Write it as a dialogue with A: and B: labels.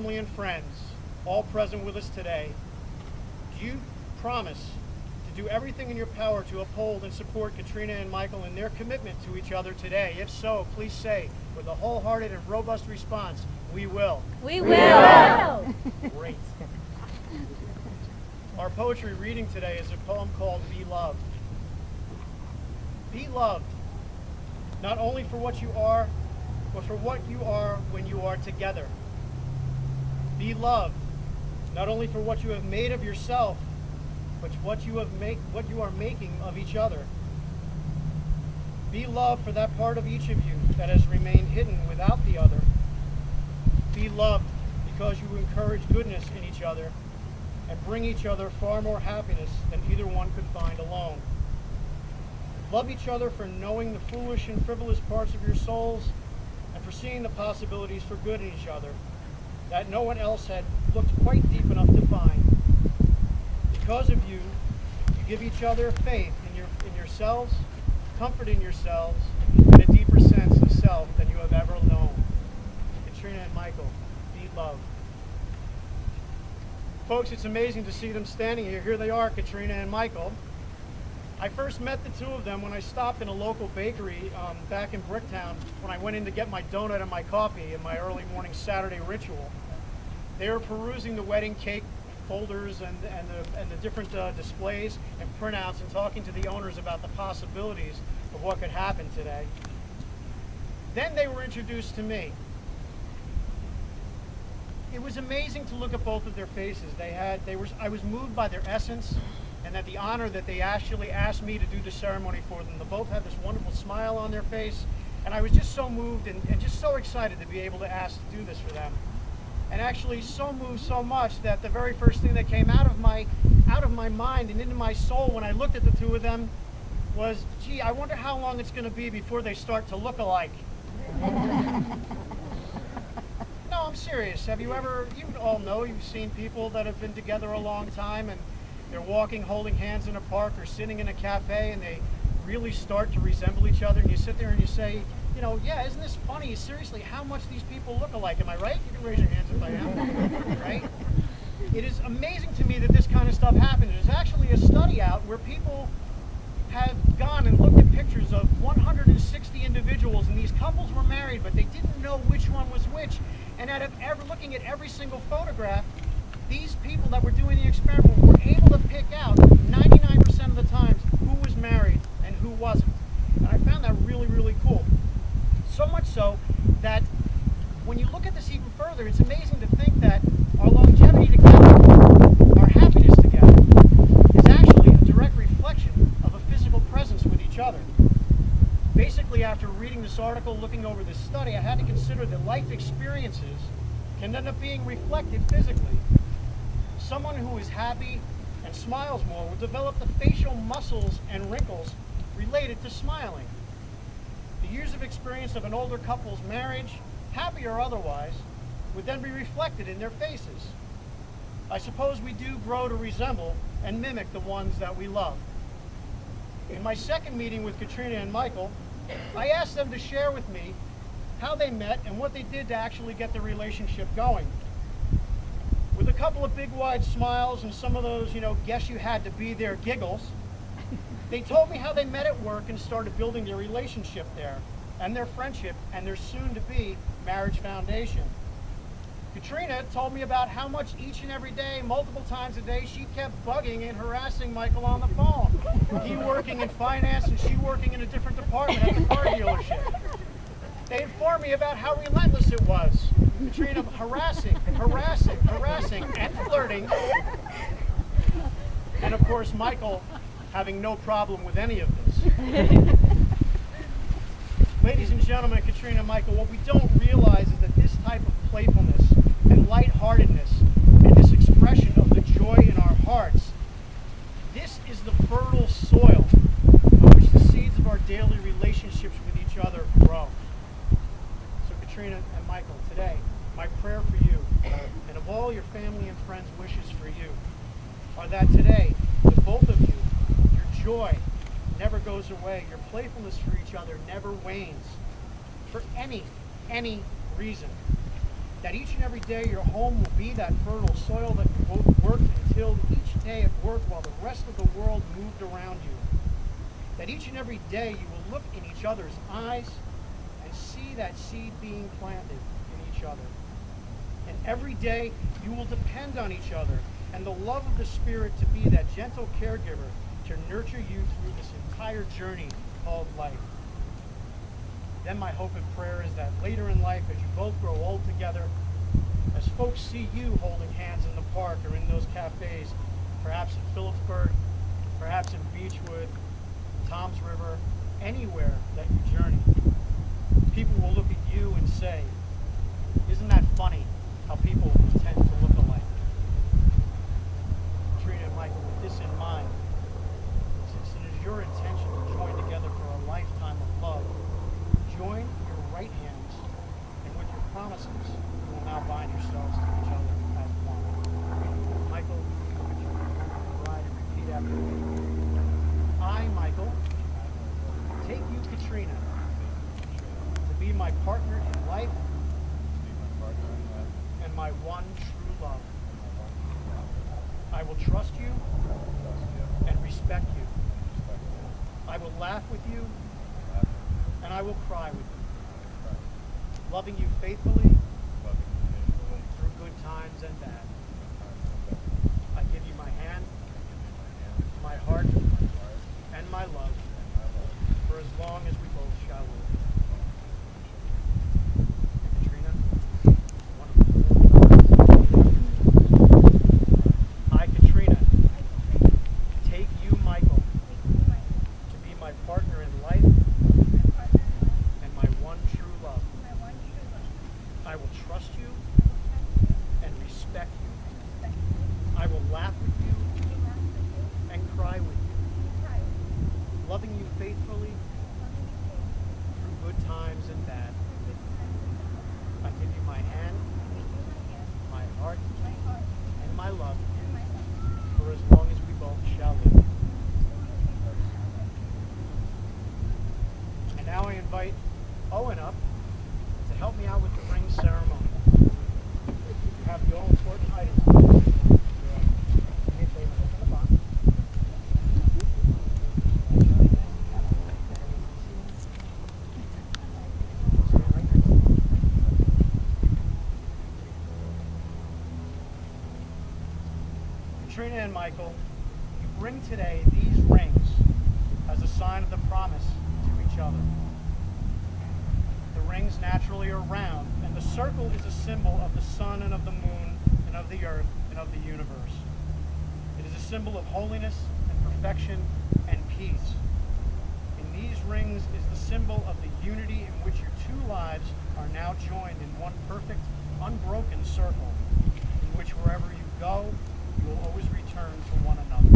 A: family and friends, all present with us today, do you promise to do everything in your power to uphold and support Katrina and Michael in their commitment to each other today? If so, please say with a wholehearted and robust response, we will.
B: We will.
A: Great. Our poetry reading today is a poem called Be Loved. Be loved, not only for what you are, but for what you are when you are together. Be loved, not only for what you have made of yourself, but what you are making of each other. Be loved for that part of each of you that has remained hidden without the other. Be loved because you encourage goodness in each other and bring each other far more happiness than either one could find alone. Love each other for knowing the foolish and frivolous parts of your souls and for seeing the possibilities for good in each other that no one else had looked quite deep enough to find. Because of you, you give each other faith in yourselves, comfort in yourselves, and a deeper sense of self than you have ever known. Katrina and Michael, be loved. Folks, it's amazing to see them standing here. Here they are, Katrina and Michael. I first met the two of them when I stopped in a local bakery back in Bricktown when I went in to get my donut and my coffee in my early morning Saturday ritual. They were perusing the wedding cake folders and the different displays and printouts and talking to the owners about the possibilities of what could happen today. Then they were introduced to me. It was amazing to look at both of their faces. I was moved by their essence and that the honor that they actually asked me to do the ceremony for them. They both had this wonderful smile on their face, and I was just so moved and just so excited to be able to ask to do this for them. And actually so moved so much that the very first thing that came out of my mind and into my soul when I looked at the two of them was, gee, I wonder how long it's going to be before they start to look alike. No, I'm serious. You all know, you've seen people that have been together a long time and they're walking, holding hands in a park or sitting in a cafe and they really start to resemble each other, and you sit there and you say, yeah, isn't this funny? Seriously, how much these people look alike? Am I right? You can raise your hands if I am, right? It is amazing to me that this kind of stuff happens. There's actually a study out where people have gone and looked at pictures of 160 individuals, and these couples were married, but they didn't know which one was which. And out of looking at every single photograph, these people that were doing the experiment were able to pick out 99% of the times who was married and who wasn't. And I found that really, really cool. So much so that when you look at this even further, it's amazing to think that our longevity together, our happiness together, is actually a direct reflection of a physical presence with each other. Basically, after reading this article, looking over this study, I had to consider that life experiences can end up being reflected physically. Someone who is happy and smiles more will develop the facial muscles and wrinkles related to smiling. The years of experience of an older couple's marriage, happy or otherwise, would then be reflected in their faces. I suppose we do grow to resemble and mimic the ones that we love. In my second meeting with Katrina and Michael, I asked them to share with me how they met and what they did to actually get the relationship going. With a couple of big wide smiles and some of those, guess you had to be there giggles, they told me how they met at work and started building their relationship there, and their friendship, and their soon-to-be marriage foundation. Katrina told me about how much each and every day, multiple times a day, she kept bugging and harassing Michael on the phone. He working in finance and she working in a different department at the car dealership. They informed me about how relentless it was. Katrina harassing, and flirting. And of course, Michael having no problem with any of this. Ladies and gentlemen, Katrina and Michael, what we don't realize is that this type of playfulness and lightheartedness and this expression of the joy in our hearts, this is the fertile soil on which the seeds of our daily relationships with each other grow. So Katrina and Michael, today, my prayer for you, and of all your family and friends' wishes for you, are that today, the both of you, your joy never goes away, your playfulness for each other never wanes, for any reason. That each and every day your home will be that fertile soil that you both worked and tilled each day at work while the rest of the world moved around you. That each and every day you will look in each other's eyes and see that seed being planted in each other. And every day you will depend on each other and the love of the Spirit to be that gentle caregiver to nurture you through this entire journey called life. Then my hope and prayer is that later in life, as you both grow old together, as folks see you holding hands in the park or in those cafes, perhaps in Phillipsburg, perhaps in Beechwood, Tom's River, anywhere that you journey, people will look at you and say, "Isn't that funny how people tend to look alike?" Katrina and Michael, with this in mind, since it is your intention to join together for a lifetime of love, join your right hands, and with your promises, you will now bind yourselves to each other as one. Michael, look at your bride and repeat after me. I, Michael, take you, Katrina, to be my partner in life and my one true love. I will trust you and respect you. I will laugh with you and I will cry with you. Loving you faithfully through good times and bad. I give you my hand, my heart, and my love for as long as we both shall live. And Katrina, I, Katrina, take you, Michael, to be my partner in life and my one true love. I will trust you and respect you. I will laugh with you and cry with you. Loving you faithfully through good times and bad. I give you my hand, my heart, and my love for as long as we both shall live. And now I invite Owen up to help me out with the ring ceremony. You have the all-important items. Katrina and Michael, you bring today these rings as a sign of the promise to each other. The rings naturally are round, and the circle is a symbol of the sun and of the moon and of the earth and of the universe. It is a symbol of holiness and perfection and peace. In these rings is the symbol of the unity in which your two lives are now joined in one perfect, unbroken circle, in which wherever you go, you will always return to one another.